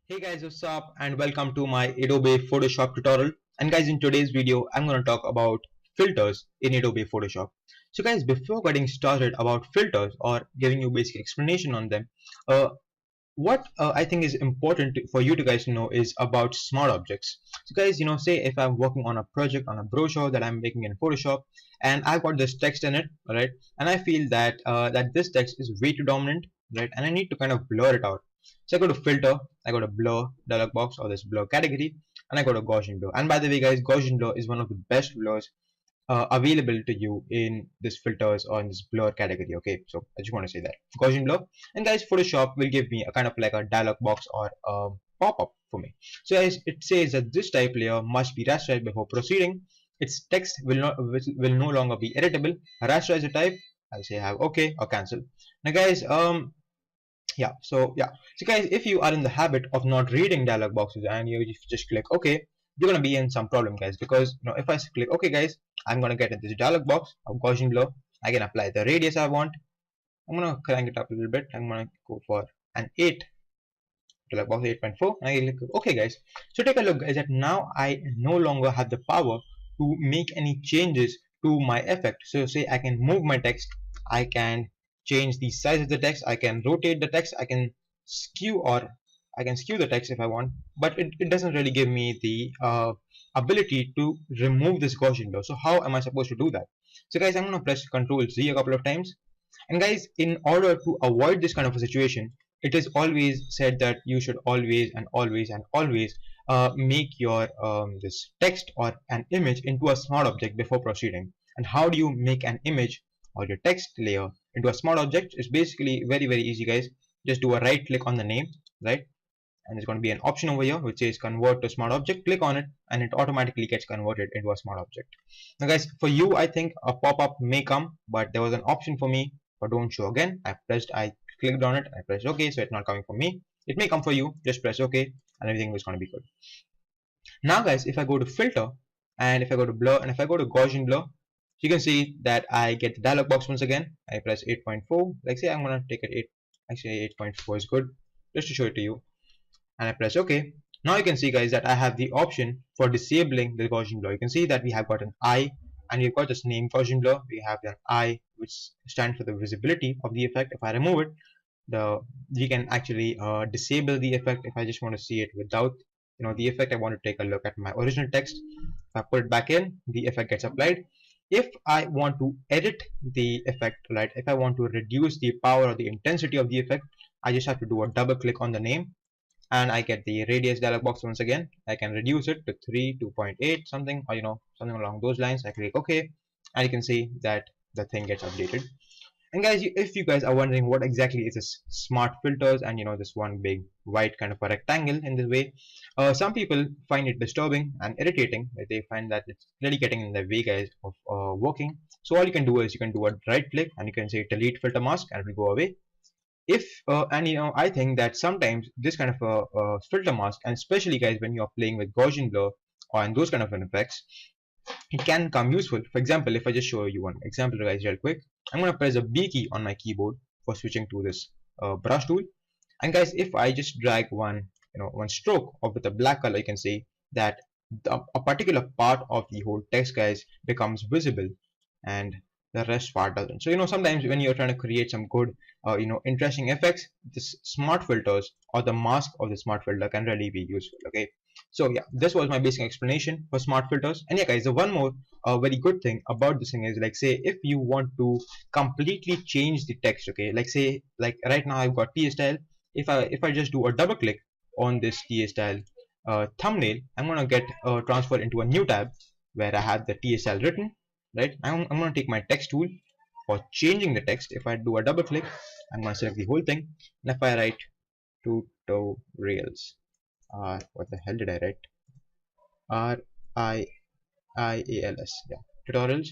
Hey guys, what's up and welcome to my Adobe Photoshop tutorial. And guys, in today's video I'm going to talk about filters in Adobe Photoshop. So guys, before getting started about filters or giving you basic explanation on them, what I think is important for you to guys to know is about smart objects. So guys, say if I'm working on a project, on a brochure that I'm making in Photoshop, and I've got this text in it, right? And I feel that that this text is way too dominant, right? And I need to kind of blur it out. So I go to filter, I go to blur dialog box or this blur category, and I go to Gaussian blur. And by the way, guys, Gaussian blur is one of the best blurs available to you in this filters or in this blur category. Okay, so I just want to say that Gaussian blur. And guys, Photoshop will give me a kind of like a dialog box or a pop-up for me. So as it says that this type layer must be rasterized before proceeding. Its text will no longer be editable. Rasterize the type. I'll say have okay or cancel. Now guys, so guys, if you are in the habit of not reading dialog boxes and you just click okay, you're gonna be in some problem, guys, because if I click okay, guys, I'm gonna get in this dialog box of Gaussian blur. I can apply the radius I want. I'm gonna crank it up a little bit. I'm gonna go for an 8 dialog box 8.4 and I click okay, guys. So take a look, guys, that now I no longer have the power to make any changes to my effect. So say I can move my text, I can change the size of the text, I can rotate the text, I can skew the text if I want, but it doesn't really give me the ability to remove this Gaussian blur. So how am I supposed to do that? So guys, I'm gonna press Ctrl Z a couple of times, and guys, in order to avoid this kind of a situation, it is always said that you should always make your this text or an image into a smart object before proceeding. And how do you make an image or your text layer into a smart object? It's basically very easy, guys. Just do a right click on the name, right? And there's going to be an option over here which says convert to smart object. Click on it and it automatically gets converted into a smart object. Now guys, for you I think a pop-up may come, but there was an option for me but don't show again. I clicked on it, I pressed OK, so it's not coming for me. It may come for you. Just press OK and everything is going to be good. Now guys, if I go to filter and if I go to blur and if I go to Gaussian blur, you can see that I get the dialog box once again. I press 8.4, like say I'm gonna take it 8, actually 8.4 is good, just to show it to you, and I press OK. Now you can see, guys, that I have the option for disabling the Gaussian blur. You can see that we have got an I and we've got this name Gaussian blur. We have an I which stands for the visibility of the effect. If I remove it, we can actually disable the effect. If I just want to see it without the effect, I want to take a look at my original text. If I put it back in, the effect gets applied. If I want to edit the effect, right, if I want to reduce the power or the intensity of the effect, I just have to do a double click on the name and I get the radius dialog box once again. I can reduce it to 3, 2.8 something, or something along those lines. I click OK and you can see that the thing gets updated. And guys, if you guys are wondering what exactly is this smart filters and this one big white kind of a rectangle in this way, some people find it disturbing and irritating. They find that it's really getting in the way, guys, of working. So all you can do is you can do a right click and you can say delete filter mask and it will go away. If I think that sometimes this kind of a filter mask, and especially, guys, when you're playing with Gaussian blur or and those kind of effects, it can come useful. For example, if I just show you one example, guys, real quick, I'm going to press a B key on my keyboard for switching to this brush tool. And guys, if I just drag one stroke of with a black color, you can see that a particular part of the whole text, guys, becomes visible and the rest part doesn't. So sometimes when you're trying to create some good interesting effects, this smart filters or the mask of the smart filter can really be useful. Okay, so yeah, this was my basic explanation for smart filters. And yeah, guys, the one more very good thing about this thing is, like, say if you want to completely change the text, okay, like say like right now I've got TS style. If I just do a double click on this TS style thumbnail, I'm gonna get transferred into a new tab where I have the TS style written, right? I'm gonna take my text tool for changing the text. If I do a double click, I'm gonna select the whole thing, and if I write tutorials, what the hell did I write? RIIALS, yeah, tutorials.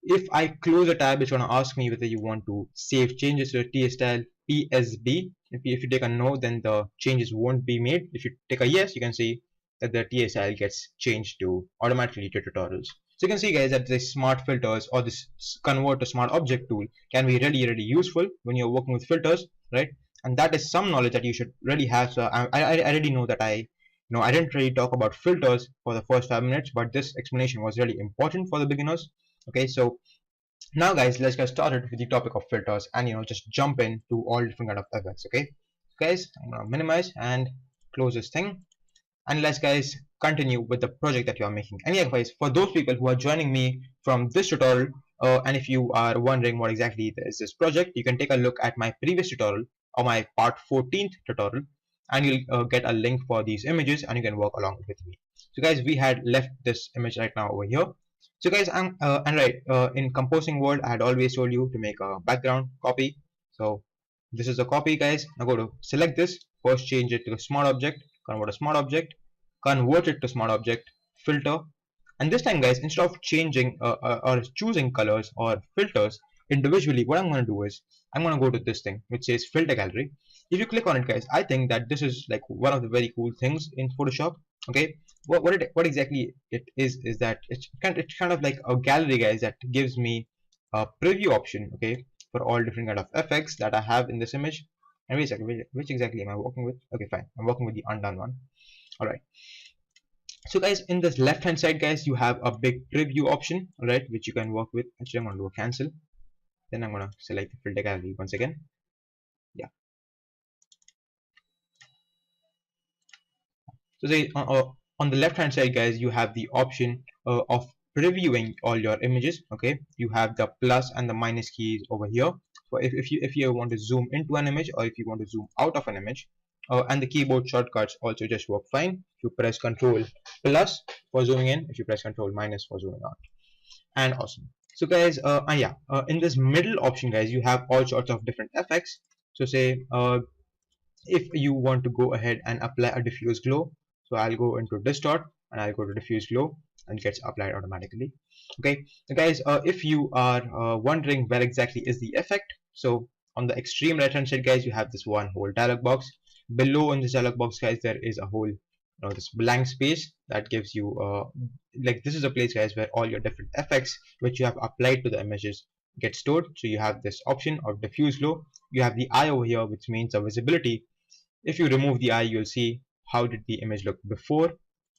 If I close a tab, it's gonna ask me whether you want to save changes to the TS style PSB. If you take a no, then the changes won't be made. If you take a yes, you can see that the TS style gets changed to automatically to tutorials. So you can see, guys, that the smart filters or this convert to smart object tool can be really useful when you're working with filters, right? and that is some knowledge that you should really have. So I already know that I didn't really talk about filters for the first 5 minutes, but this explanation was really important for the beginners. Okay, so now guys, let's get started with the topic of filters and just jump into all different kind of effects. Okay guys, I'm gonna minimize and close this thing, and let's guys continue with the project that you are making. And yeah guys, for those people who are joining me from this tutorial, and if you are wondering what exactly is this project, you can take a look at my previous tutorial or my part 14th tutorial, and you'll get a link for these images and you can work along with me. So guys, we had left this image right now over here. So guys, in composing world, I had always told you to make a background copy. So this is a copy guys. Now go to select this, first change it to a smart object, convert a smart object, convert it to smart object, filter, and this time guys, instead of changing or choosing colors or filters individually, what I'm going to do is I'm going to go to this thing which says filter gallery. If you click on it guys, I think that this is like one of the very cool things in Photoshop. Okay, what exactly it is that it's kind of like a gallery guys that gives me a preview option, okay, for all different kind of effects that I have in this image. And wait a second, which exactly am I working with? Okay, fine, I'm working with the undone one. All right, so guys, in this left hand side guys, you have a big preview option, right, which you can work with. Actually, I'm going to do a cancel, then I'm going to select the filter gallery once again. Yeah, so say on the left hand side guys, you have the option of previewing all your images. Okay, you have the plus and the minus keys over here. So if you want to zoom into an image or if you want to zoom out of an image, and the keyboard shortcuts also just work fine. If you press Control plus for zooming in, if you press Control minus for zooming out, and awesome. So guys, in this middle option guys, you have all sorts of different effects. So say if you want to go ahead and apply a diffuse glow, so I'll go into distort and I'll go to diffuse glow, and it gets applied automatically. Okay, so guys, if you are wondering where exactly is the effect, so on the extreme right hand side guys, you have this one whole dialog box. Below in this dialog box guys, there is a whole this blank space that gives you like this is a place guys where all your different effects which you have applied to the images get stored. So you have this option of diffuse glow, you have the eye over here which means the visibility. If you remove the eye, you'll see how did the image look before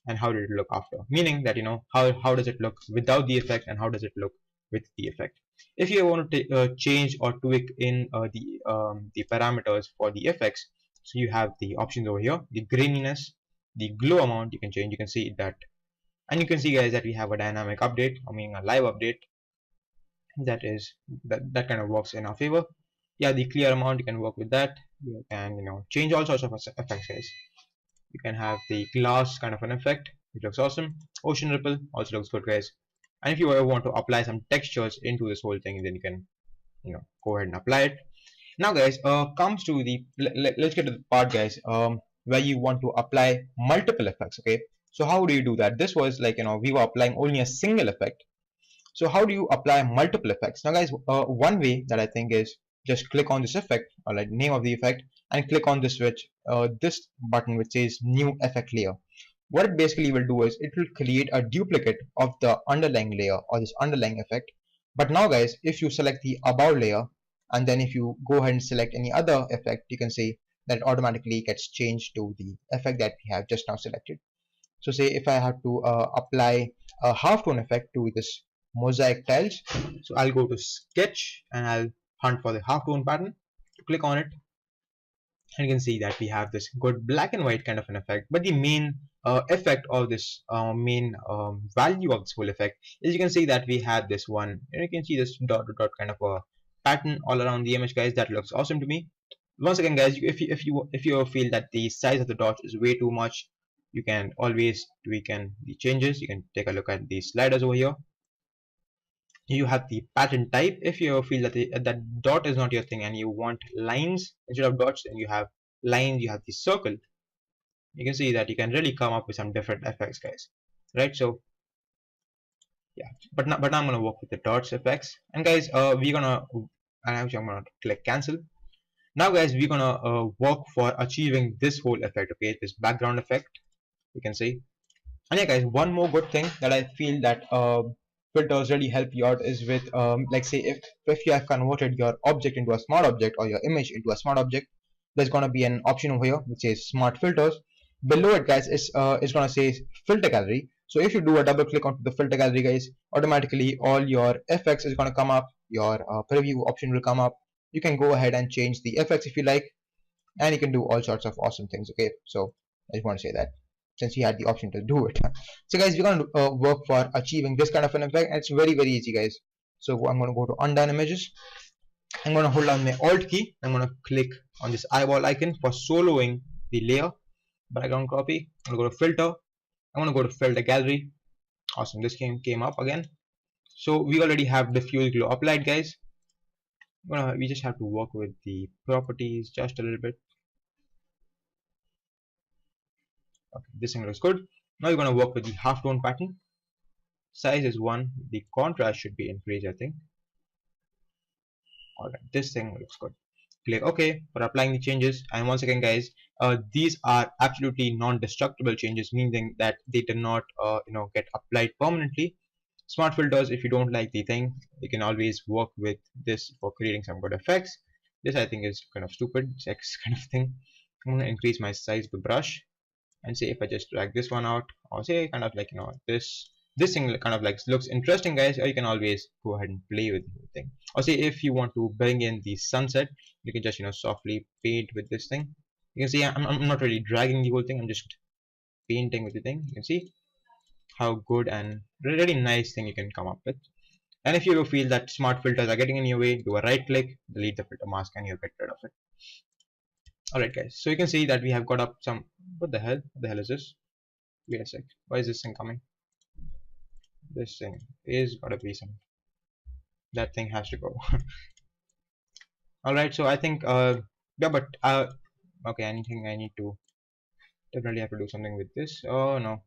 and how did it look after, meaning that how does it look without the effect and how does it look with the effect. If you want to change or tweak in the parameters for the effects, so you have the options over here, the graininess, the glow amount you can change. You can see that, and you can see guys that we have a dynamic update, I mean a live update, that kind of works in our favor. Yeah, the clear amount, you can work with that. You can change all sorts of effects guys. You can have the glass kind of an effect, which looks awesome. Ocean ripple also looks good guys. And if you ever want to apply some textures into this whole thing, then you can go ahead and apply it. Now guys, comes to the let's get to the part guys, where you want to apply multiple effects. Okay, so how do you do that? This was like we were applying only a single effect. So how do you apply multiple effects? Now guys, one way that I think is just click on this effect or like name of the effect and click on this switch, this button which says new effect layer. What it basically will do is it will create a duplicate of the underlying layer or this underlying effect. But now guys, if you select the above layer and then if you go ahead and select any other effect, you can see that it automatically gets changed to the effect that we have just now selected. So say if I have to apply a halftone effect to this mosaic tiles, so I'll go to sketch and I'll hunt for the halftone pattern, click on it, and you can see that we have this good black and white kind of an effect. But the main effect of this main value of this whole effect is you can see that we have this one, and you can see this dot to dot kind of a pattern all around the image guys. That looks awesome to me. Once again guys, if you feel that the size of the dot is way too much, you can always tweak the changes. You can take a look at the sliders over here. You have the pattern type. If you feel that that dot is not your thing and you want lines instead of dots, then you have lines. You have the circle. You can see that you can really come up with some different effects guys, right? So yeah, but now I'm gonna work with the dots effects, and guys we're gonna, and actually I'm gonna click cancel. Now guys, we're gonna work for achieving this whole effect, okay, this background effect, you can see. And yeah guys, one more good thing that I feel that filters really help you out is with like say if you have converted your object into a smart object or your image into a smart object, there's going to be an option over here which says smart filters. Below it, guys, it's going to say filter gallery. So if you do a double click onto the filter gallery, guys, automatically all your effects is going to come up, your preview option will come up. You can go ahead and change the effects if you like, and you can do all sorts of awesome things. Okay, so I just want to say that since you had the option to do it. So guys, we're going to work for achieving this kind of an effect, and it's very easy, guys. So I'm going to go to undone images. I'm going to hold down my alt key. I'm going to click on this eyeball icon for soloing the layer. Background copy. I'm going to go to filter. I'm going to go to filter gallery. Awesome, this came up again. So we already have diffuse glow applied, guys. We just have to work with the properties just a little bit. Okay, this thing looks good. Now you're going to work with the halftone pattern. Size is 1. The contrast should be increased, I think. Alright, this thing looks good. Click OK for applying the changes. And once again, guys, these are absolutely non-destructible changes, meaning that they do not get applied permanently. Smart filters, if you don't like the thing, you can always work with this for creating some good effects. This I think is kind of stupid, sex kind of thing. I'm going to increase my size of the brush, and say if I just drag this one out, or say kind of like this thing kind of like looks interesting, guys, or you can always go ahead and play with the whole thing. Or say if you want to bring in the sunset, you can just softly paint with this thing. You can see I'm not really dragging the whole thing, I'm just painting with the thing. You can see how good and really nice thing you can come up with. And if you ever feel that smart filters are getting in your way, do a right click, delete the filter mask, and you'll get rid of it. Alright, guys, so you can see that we have got up some, what the hell is this? Wait a sec, why is this thing coming? This thing is gotta be some, that thing has to go. Alright, so I think yeah, but okay, anything I need to definitely have to do something with this. Oh no.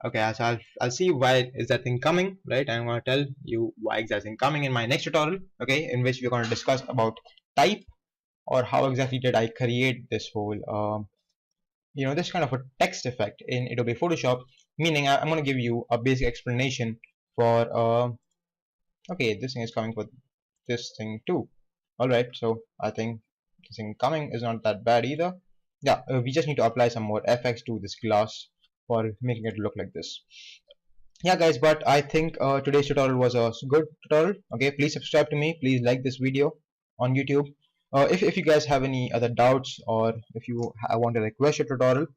Okay, so I'll see why is that thing coming, right? I'm gonna tell you why exactly coming in my next tutorial, okay, in which we're gonna discuss about type, or how exactly did I create this whole this kind of a text effect in Adobe Photoshop. Meaning I'm going to give you a basic explanation for okay, this thing is coming for this thing too. Alright, so I think this thing coming is not that bad either. Yeah, we just need to apply some more effects to this glass for making it look like this. Yeah guys, but I think today's tutorial was a good tutorial. Okay, please subscribe to me, please like this video on YouTube. If you guys have any other doubts, or if you want to request a tutorial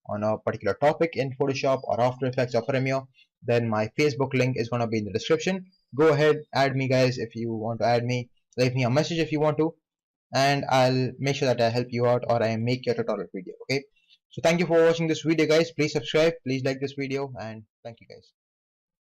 on a particular topic in Photoshop or After Effects or Premiere, then my Facebook link is going to be in the description. Go ahead, add me, guys, if you want to add me. Leave me a message if you want to, and I'll make sure that I help you out, or I make your tutorial video. Okay, so thank you for watching this video, guys. Please subscribe, please like this video, and thank you, guys.